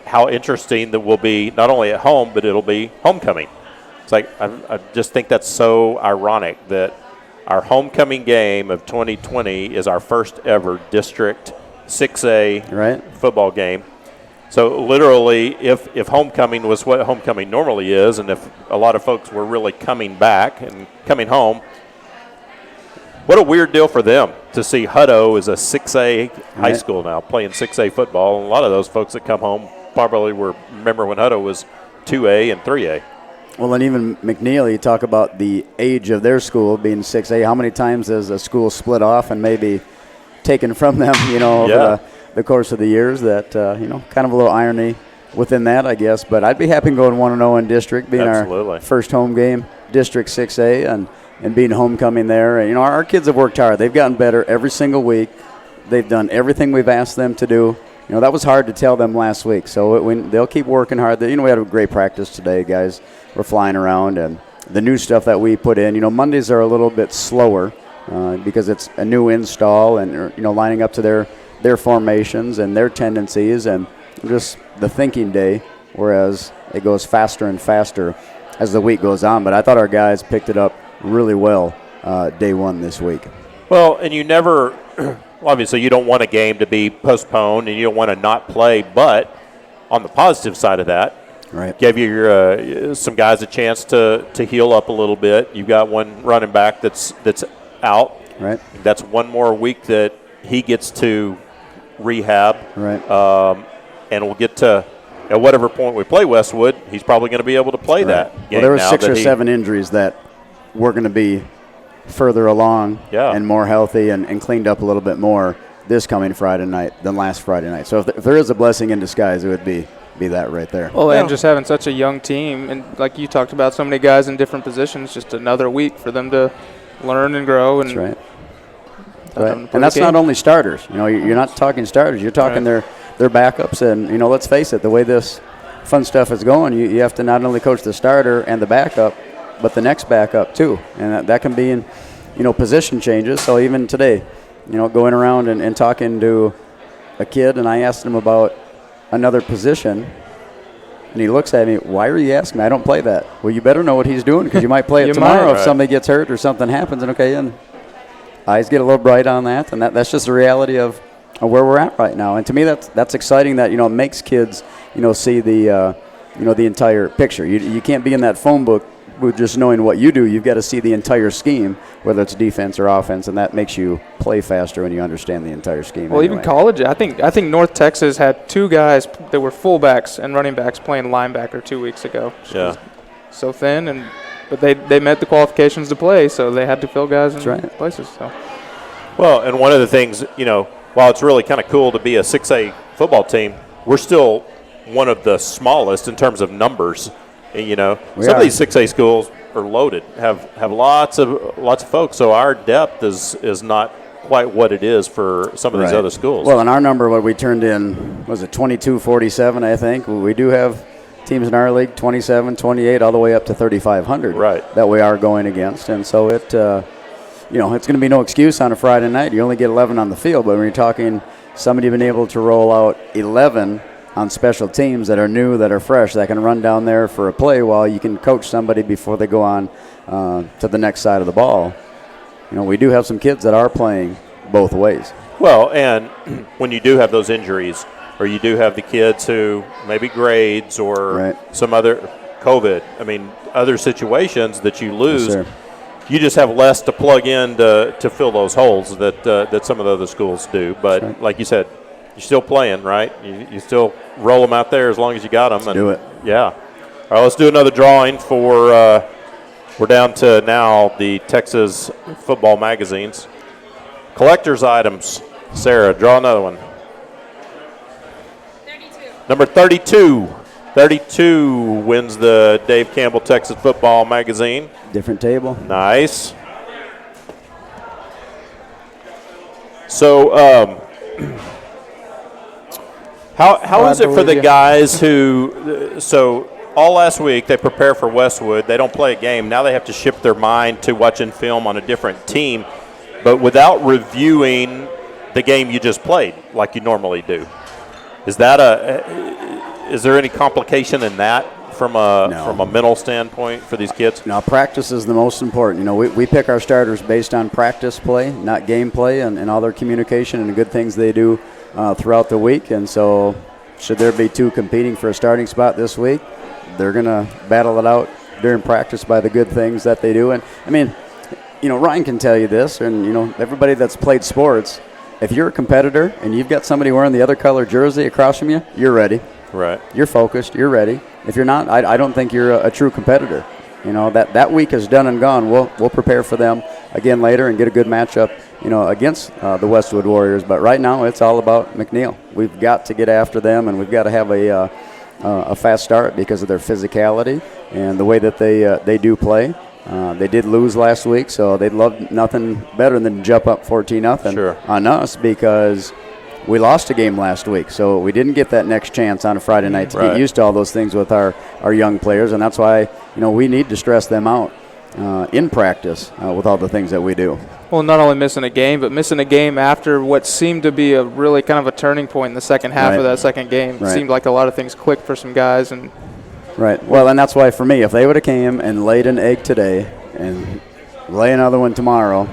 How interesting that will be not only at home, but it'll be homecoming. It's like I just think that's so ironic that our homecoming game of 2020 is our first ever district 6A football game. So literally, if homecoming was what homecoming normally is, and if a lot of folks were really coming back and coming home, what a weird deal for them to see Hutto as a 6A high school now playing 6A football. And a lot of those folks that come home probably remember when Hutto was 2A and 3A. Well, and even McNeil, you talk about the age of their school being 6A. How many times has a school split off and maybe taken from them, over the course of the years? That, kind of a little irony within that, I guess. But I'd be happy going 1-0 in district, being our first home game, District 6A, and being homecoming there. And, our kids have worked hard. They've gotten better every single week. They've done everything we've asked them to do. That was hard to tell them last week. So they'll keep working hard. We had a great practice today, guys. We're flying around, and the new stuff that we put in. Mondays are a little bit slower because it's a new install, and lining up to their formations and their tendencies, and just the thinking day. Whereas it goes faster and faster as the week goes on. But I thought our guys picked it up really well day one this week. Well, and you never. Obviously, you don't want a game to be postponed, and you don't want to not play. But on the positive side of that, give you some guys a chance to heal up a little bit. You've got one running back that's out. Right. That's one more week that he gets to rehab. Right. And we'll get to at whatever point we play Westwood, he's probably going to be able to play that game. Well, there were 6 or 7 injuries that we're going to be further along and more healthy and cleaned up a little bit more this coming Friday night than last Friday night. So if there is a blessing in disguise, it would be that right there. Well, and just having such a young team, and like you talked about, so many guys in different positions, just another week for them to learn and grow. And that's right. And that's not only starters. You're not talking starters. You're talking their backups. And, let's face it, the way this fun stuff is going, you have to not only coach the starter and the backup, but the next backup too. And that can be in, position changes. So even today, going around and talking to a kid, and I asked him about another position, and he looks at me, why are you asking me? I don't play that. Well, you better know what he's doing because you might play it tomorrow if somebody gets hurt or something happens. And eyes get a little bright on that, and that's just the reality of where we're at right now. And to me, that's exciting that, it makes kids, see the, the entire picture. You can't be in that phone book with just knowing what you do. You've got to see the entire scheme, whether it's defense or offense, and that makes you play faster when you understand the entire scheme. Well, even college, I think North Texas had 2 guys that were fullbacks and running backs playing linebacker 2 weeks ago. Yeah. So thin, but they met the qualifications to play, so they had to fill guys in places. So. Well, and one of the things, while it's really kind of cool to be a 6A football team, we're still one of the smallest in terms of numbers. Some of these 6A schools are loaded, have lots of folks. So our depth is not quite what it is for some of these other schools. Well, in our number, what we turned in, was it 2247, I think. We do have teams in our league, 27, 28, all the way up to 3,500 that we are going against. And so it's going to be no excuse on a Friday night. You only get 11 on the field, but when you're talking somebody being able to roll out 11 on special teams that are new, that are fresh, that can run down there for a play while you can coach somebody before they go on to the next side of the ball. We do have some kids that are playing both ways. Well, and when you do have those injuries, or you do have the kids who maybe grades or some other COVID, other situations that you lose, you just have less to plug in to fill those holes that some of the other schools do. But like you said, you're still playing, right? You still roll them out there as long as you got them. Let's do it. Yeah. All right, let's do another drawing for we're down to now the Texas football magazines. Collector's items. Sarah, draw another one. 32. Number 32. 32 wins the Dave Campbell Texas football magazine. Different table. Nice. So, how is it for the guys who, so all last week they prepare for Westwood. They don't play a game. Now they have to shift their mind to watching film on a different team, but without reviewing the game you just played like you normally do. Is there any complication in that from a mental standpoint for these kids? No, practice is the most important. We pick our starters based on practice play, not game play, and all their communication and the good things they do throughout the week. And so should there be 2 competing for a starting spot this week, they're going to battle it out during practice by the good things that they do. And, Ryan can tell you this, and, everybody that's played sports, if you're a competitor and you've got somebody wearing the other color jersey across from you, you're ready. Right. You're focused. You're ready. If you're not, I don't think you're a true competitor. That week is done and gone. We'll prepare for them again later and get a good matchup, against the Westwood Warriors. But right now it's all about McNeil. We've got to get after them, and we've got to have a fast start because of their physicality and the way that they do play. They did lose last week, so they'd love nothing better than jump up 14-0 on us because we lost a game last week. So we didn't get that next chance on a Friday night to get used to all those things with our young players, and that's why we need to stress them out in practice with all the things that we do. Well, not only missing a game, but missing a game after what seemed to be a really kind of a turning point in the second half of that second game. It seemed like a lot of things clicked for some guys. Right. Well, and that's why for me, if they would have came and laid an egg today and lay another one tomorrow,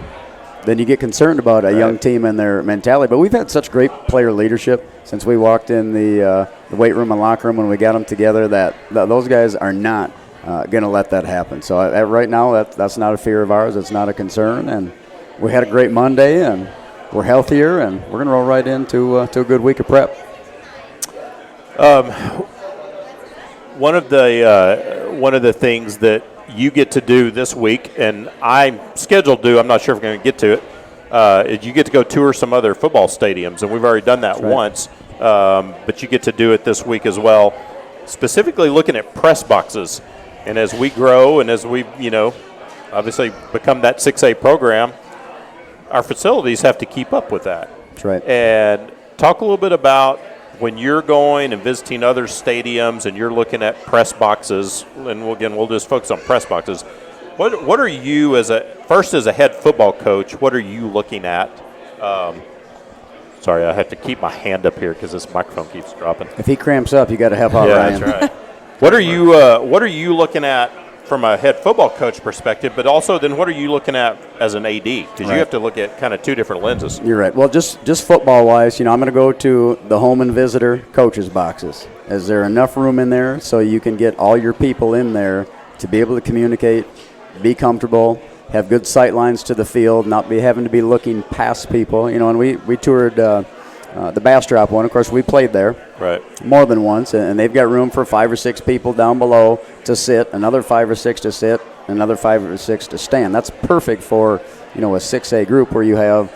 then you get concerned about a young team and their mentality. But we've had such great player leadership since we walked in the weight room and locker room when we got them together that those guys are not going to let that happen. So right now, that's not a fear of ours. It's not a concern. And we had a great Monday, and we're healthier, and we're going to roll right into to a good week of prep. One of the things that you get to do this week, and I'm scheduled to do, I'm not sure if I'm going to get to it, is you get to go tour some other football stadiums, and we've already done that once, but you get to do it this week as well, specifically looking at press boxes. And as we grow and as we, obviously become that 6A program, our facilities have to keep up with that. That's right. And talk a little bit about when you're going and visiting other stadiums and you're looking at press boxes, and we'll just focus on press boxes. What are you as a head football coach? What are you looking at? Sorry, I have to keep my hand up here because this microphone keeps dropping. If he cramps up, you got to help out Ryan. That's right. What are you looking at from a head football coach perspective, but also then what are you looking at as an AD? Because you have to look at kind of two different lenses. You're right. Well, just football-wise, I'm going to go to the home and visitor coaches' boxes. Is there enough room in there so you can get all your people in there to be able to communicate, be comfortable, have good sight lines to the field, not be having to be looking past people? And we toured the Bastrop one. Of course, we played there more than once, and they've got room for 5 or 6 people down below to sit, another 5 or 6 to sit, another 5 or 6 to stand. That's perfect for a 6A group where you have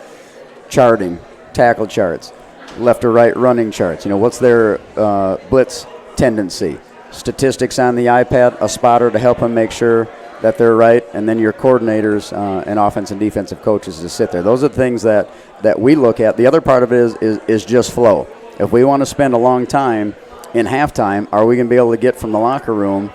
charting, tackle charts, left or right running charts. What's their blitz tendency, statistics on the iPad, a spotter to help them make sure that they're right, and then your coordinators and offense and defensive coaches to sit there. Those are the things that we look at. The other part of it is just flow. If we want to spend a long time in halftime, are we going to be able to get from the locker room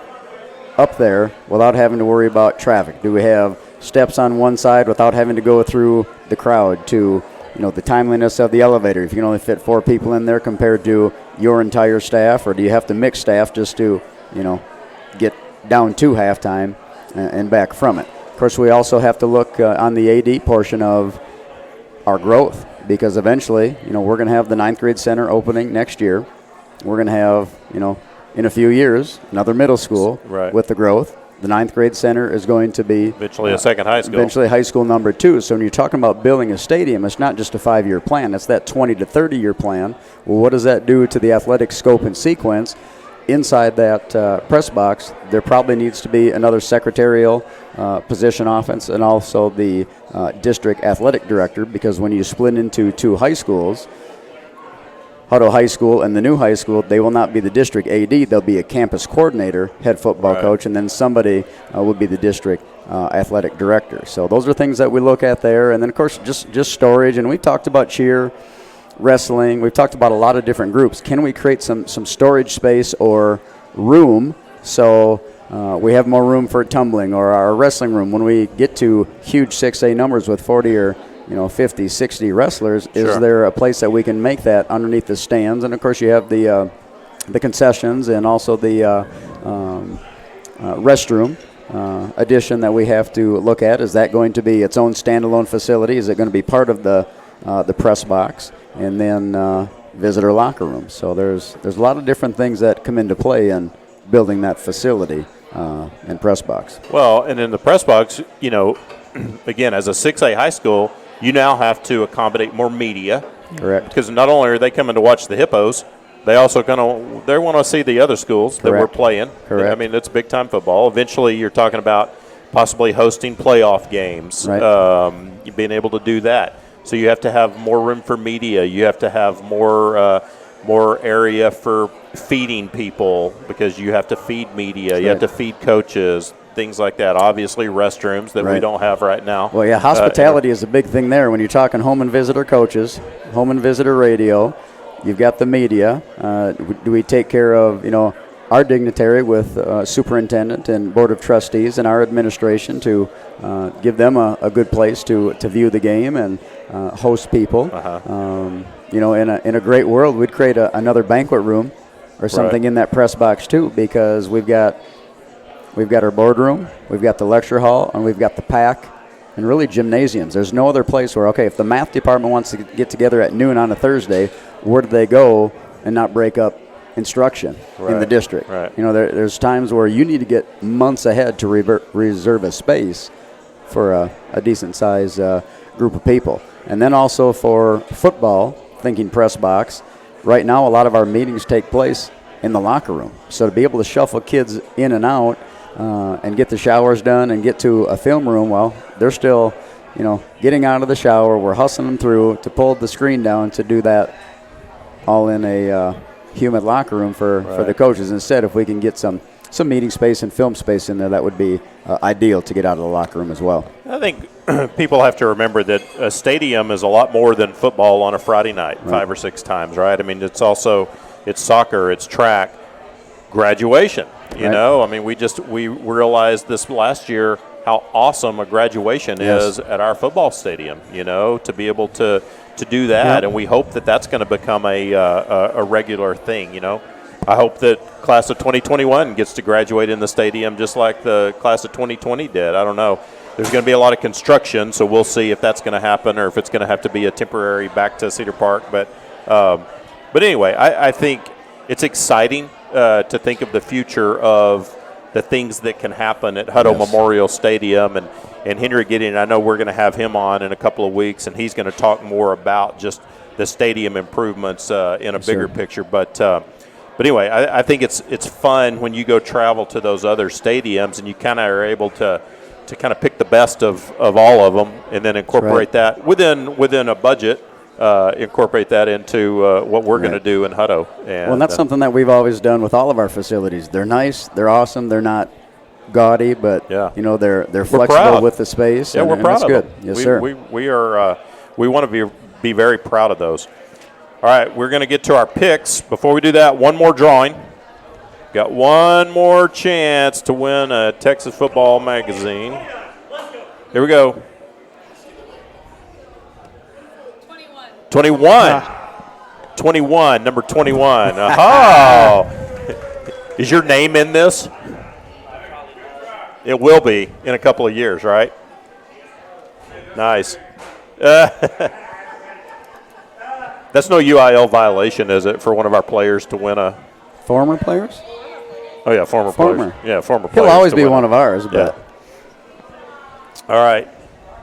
up there without having to worry about traffic? Do we have steps on one side without having to go through the crowd to, the timeliness of the elevator? If you can only fit 4 people in there compared to your entire staff, or do you have to mix staff just to, get down to halftime and back from it? Of course, we also have to look on the AD portion of our growth, because eventually, we're going to have the 9th grade center opening next year. We're going to have, in a few years, another middle school with the growth. The 9th grade center is going to be eventually a second high school. Eventually high school number 2. So when you're talking about building a stadium, it's not just a 5-year plan. It's that 20 to 30-year plan. Well, what does that do to the athletic scope and sequence? Inside that press box, there probably needs to be another secretarial position offense, and also the district athletic director, because when you split into 2 high schools, Hutto High School and the new high school, they will not be the district AD. They'll be a campus coordinator, head football coach, and then somebody will be the district athletic director. So those are things that we look at there. And then, of course, just storage. And we talked about cheer, wrestling. We've talked about a lot of different groups. Can we create some storage space or room so we have more room for tumbling, or our wrestling room when we get to huge 6A numbers with 40 or 50, 60 wrestlers? Is there a place that we can make that underneath the stands? And of course, you have the concessions and also the restroom addition that we have to look at. Is that going to be its own standalone facility? Is it going to be part of the press box? And then visitor locker room. So there's a lot of different things that come into play in building that facility and press box. Well, and in the press box, again, as a 6A high school, you now have to accommodate more media. Correct. Because not only are they coming to watch the Hippos, they also they want to see the other schools that we're playing. Correct. I mean, it's big time football. Eventually, you're talking about possibly hosting playoff games, being able to do that. So you have to have more room for media. You have to have more area for feeding people, because you have to feed media. You have to feed coaches, things like that. Obviously, restrooms that we don't have right now. Well, yeah, hospitality is a big thing there. When you're talking home and visitor coaches, home and visitor radio, you've got the media. Do we take care of, our dignitary with superintendent and board of trustees and our administration to give them a good place to view the game and host people? In a great world, we'd create another banquet room or something in that press box too, because we've got our boardroom, we've got the lecture hall, and we've got the PAC, and really gymnasiums. There's no other place where, if the math department wants to get together at noon on a Thursday, where do they go and not break up instruction in the district? There's times where you need to get months ahead to reserve a space for a decent size group of people. And then also for football, thinking press box, right now a lot of our meetings take place in the locker room. So to be able to shuffle kids in and out and get the showers done and get to a film room, well, they're still getting out of the shower. We're hustling them through to pull the screen down to do that all in a humid locker room for the coaches. Instead, if we can get some meeting space and film space in there, that would be ideal to get out of the locker room as well. I think people have to remember that a stadium is a lot more than football on a Friday night, 5 or 6 times, right? I mean, it's soccer, it's track, graduation. You know, I mean, we realized this last year how awesome a graduation is at our football stadium. You know, to be able to do that, and we hope that that's going to become a regular thing. You know, I hope that class of 2021 gets to graduate in the stadium just like the class of 2020 did. I don't know. There's going to be a lot of construction, so we'll see if that's going to happen or if it's going to have to be a temporary back to Cedar Park. But anyway, I think it's exciting to think of the future of the things that can happen at Hutto Memorial Stadium. And Henry Gideon, I know we're going to have him on in a couple of weeks, and he's going to talk more about just the stadium improvements in a bigger picture. But anyway, I think it's fun when you go travel to those other stadiums and you kind of are able to kind of pick the best of all of them and then incorporate that within a budget. Incorporate that into what we're going to do in Hutto. And that's something that we've always done with all of our facilities. They're nice, they're awesome, they're not gaudy, but you know they're flexible with the space. Yeah, we're proud of good. them. Yes, sir. We are we want to be very proud of those. All right, we're going to get to our picks. Before we do that, one more drawing. Got one more chance to win a Texas Football Magazine. Here we go. 21. 21, number 21. Oh. Is your name in this? It will be in a couple of years, right? Nice. That's no UIL violation, is it, for one of our players to win a – Former players? Oh, yeah, former players. Yeah, former players. He'll always be one of ours, but – All right.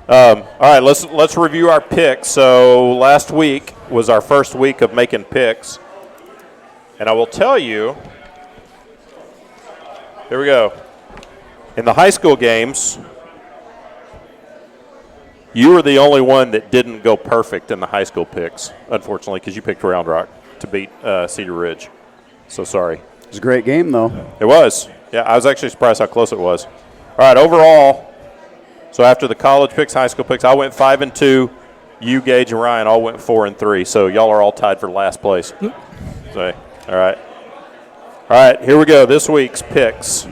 All right, let's review our picks. So last week was our first week of making picks. And I will tell you, here we go. In the high school games, you were the only one that didn't go perfect in the high school picks, unfortunately, because you picked Round Rock to beat Cedar Ridge. So sorry. It was a great game, though. It was. Yeah, I was actually surprised how close it was. All right, overall, so after the college picks, high school picks, I went 5-2. You, Gage, and Ryan all went 4-3. So y'all are all tied for last place. So, all right. All right, here we go. This week's picks.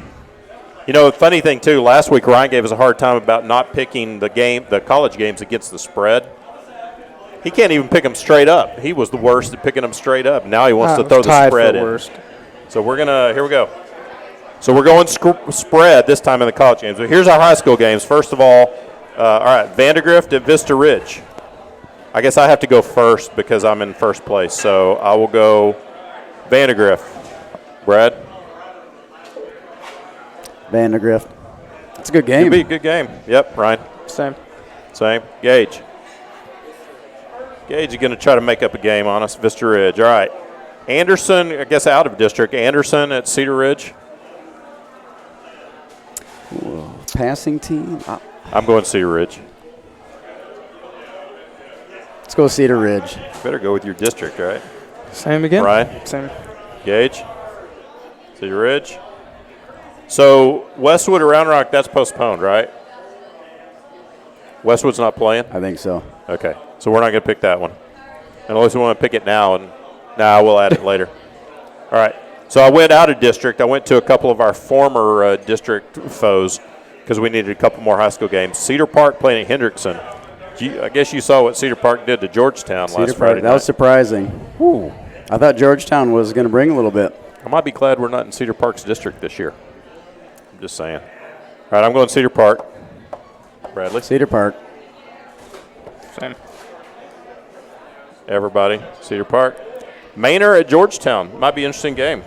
You know, the funny thing, too, last week Ryan gave us a hard time about not picking the college games against the spread. He can't even pick them straight up. He was the worst at picking them straight up. Now he wants to throw the spread in. Worst. So we're going to – here we go. So we're going spread this time in the college games. So here's our high school games. First of all right, Vandergrift at Vista Ridge. I guess I have to go first because I'm in first place. So I will go Vandergrift. Brad? Vandergrift. It's a good game. It'll be a good game. Yep, Ryan? Same. Gage is going to try to make up a game on us. Vista Ridge. All right. Anderson, I guess out of district. Anderson at Cedar Ridge. Passing team? I'm going Cedar Ridge. Let's go Cedar Ridge. Better go with your district, right? Same again. Ryan? Same. Gage? Cedar Ridge? So Westwood or Round Rock, that's postponed, right? Westwood's not playing? I think so. Okay. So we're not going to pick that one. Unless we want to pick it now. We'll add it later. All right. So I went out of district. I went to a couple of our former district foes because we needed a couple more high school games. Cedar Park playing at Hendrickson. I guess you saw what Cedar Park did to Georgetown last Friday night. That was surprising. Ooh. I thought Georgetown was going to bring a little bit. I might be glad we're not in Cedar Park's district this year. I'm just saying. All right, I'm going Cedar Park. Bradley? Cedar Park. Same. Everybody, Cedar Park. Manor at Georgetown. Might be an interesting game.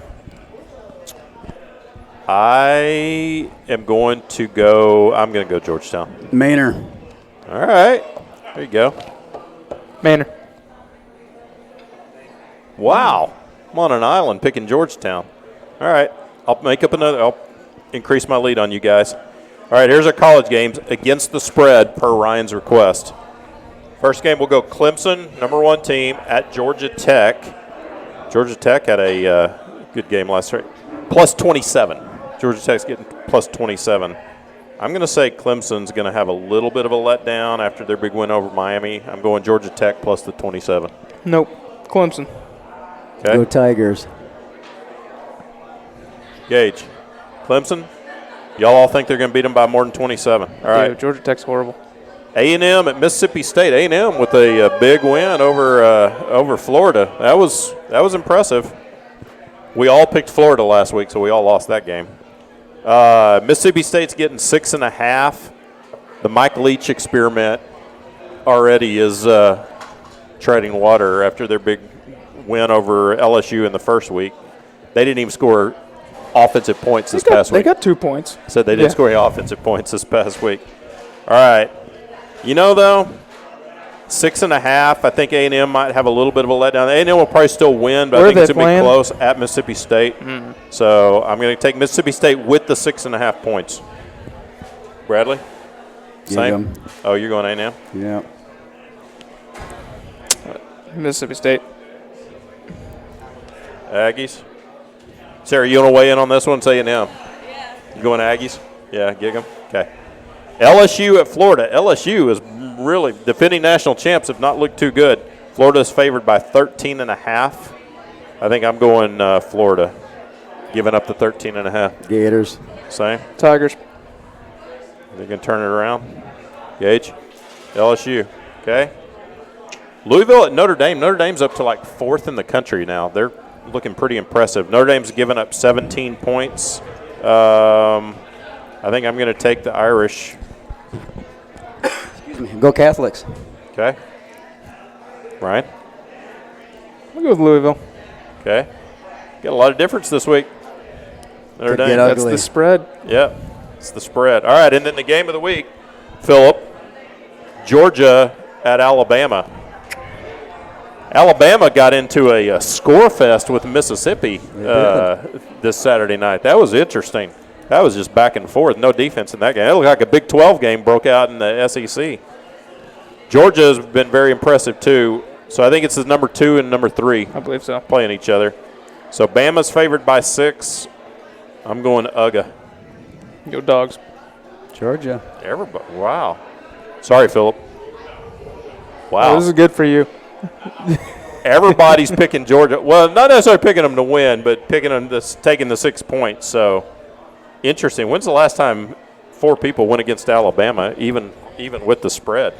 I'm going to go Georgetown. Manor. All right. There you go. Manor. Wow. I'm on an island picking Georgetown. All right. I'll increase my lead on you guys. All right, here's our college games against the spread per Ryan's request. First game, we'll go Clemson, #1 team, at Georgia Tech. Georgia Tech had a good game last night. +27. Georgia Tech's getting +27. I'm going to say Clemson's going to have a little bit of a letdown after their big win over Miami. I'm going Georgia Tech plus the 27. Nope. Clemson. Okay. Go Tigers. Gage. Clemson? Y'all all think they're going to beat them by more than 27. All right. Dude, Georgia Tech's horrible. A&M at Mississippi State. A&M with a big win over Florida. That was impressive. We all picked Florida last week, so we all lost that game. Mississippi State's getting 6.5. The Mike Leach experiment already is treading water after their big win over LSU in the first week. They didn't even score offensive points this past week. They got 2 points. Said they didn't score any offensive points this past week. All right. You know, though, 6.5. I think A&M might have a little bit of a letdown. A&M will probably still win, but I think it's going to be close at Mississippi State. So I'm going to take Mississippi State with the 6.5 points. Bradley? Same? Oh, you're going A&M? Yeah. Mississippi State. Aggies? Sarah, you want to weigh in on this one? Say A&M. Yeah. You going Aggies? Yeah, gig 'em? Okay. LSU at Florida. LSU is really defending national champs, have not looked too good. Florida is favored by 13.5. I think I'm going Florida, giving up the 13.5. Gators. Same. Tigers. They can turn it around. Gage. LSU. Okay. Louisville at Notre Dame. Notre Dame's up to like 4th in the country now. They're looking pretty impressive. Notre Dame's given up 17 points. I think I'm going to take the Irish. Excuse me. Go Catholics. Okay. Ryan? I'll go with Louisville. Okay. Got a lot of difference this week. Notre Dame. That's the spread. Yep. It's the spread. All right, and then the game of the week, Philip, Georgia at Alabama. Alabama got into a score fest with Mississippi this Saturday night. That was interesting. That was just back and forth. No defense in that game. It looked like a Big 12 game broke out in the SEC. Georgia has been very impressive, too. So I think it's the number 2 and number 3. I believe so. Playing each other. So Bama's favored by 6. I'm going UGA. Go Dogs. Georgia. Everybody. Wow. Sorry, Philip. Wow. Oh, this is good for you. Everybody's picking Georgia. Well, not necessarily picking them to win, but picking them taking the 6 points. So interesting. When's the last time 4 people went against Alabama, even with the spread?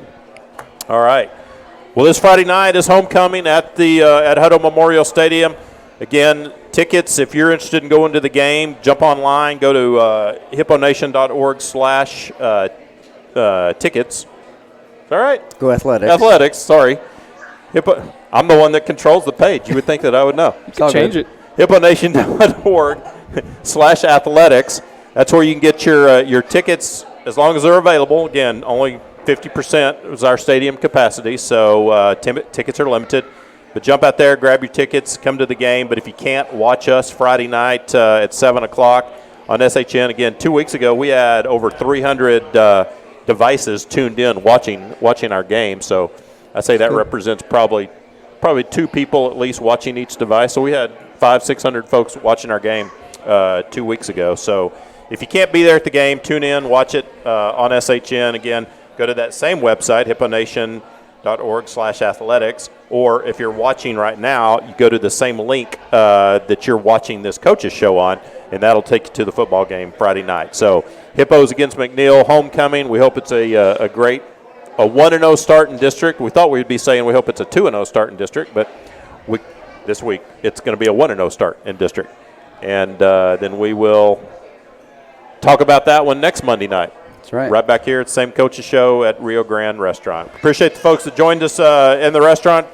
All right. Well, this Friday night is homecoming at the at Hutto Memorial Stadium. Again, tickets, if you're interested in going to the game, jump online, go to hipponation.org/tickets. All right. Go Athletics. Athletics, sorry. I'm the one that controls the page. You would think that I would know. You can change it. hipponation.org/athletics. That's where you can get your tickets as long as they're available. Again, only 50% is our stadium capacity, so tickets are limited. But jump out there, grab your tickets, come to the game. But if you can't, watch us Friday night at 7 o'clock on SHN. Again, 2 weeks ago, we had over 300 devices tuned in watching our game. So I say that represents probably 2 people at least watching each device. So we had 500-600 folks watching our game 2 weeks ago. So if you can't be there at the game, tune in, watch it on SHN. Again, go to that same website, hipponation.org/athletics. Or if you're watching right now, you go to the same link that you're watching this coach's show on, and that'll take you to the football game Friday night. So Hippos against McNeil, homecoming. We hope it's a great 1-0 start in district. We thought we'd be saying we hope it's a 2-0 start in district, but this week it's going to be a 1-0 start in district. And then we will talk about that one next Monday night. That's right. Right back here at the same coach's show at Rio Grande Restaurant. Appreciate the folks that joined us in the restaurant,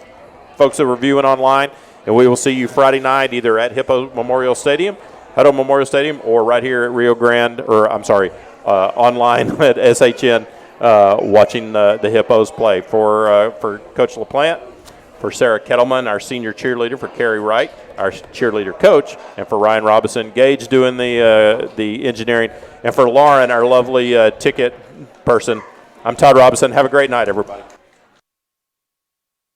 folks that are reviewing online, and we will see you Friday night either at Hutto Memorial Stadium, or right here at Rio Grande, online at SHN, watching the Hippos play. For Coach LaPlante, for Sarah Kettleman, our senior cheerleader, for Carrie Wright, our cheerleader coach, and for Ryan Robinson, Gage doing the engineering, and for Lauren, our lovely ticket person. I'm Todd Robinson. Have a great night, everybody.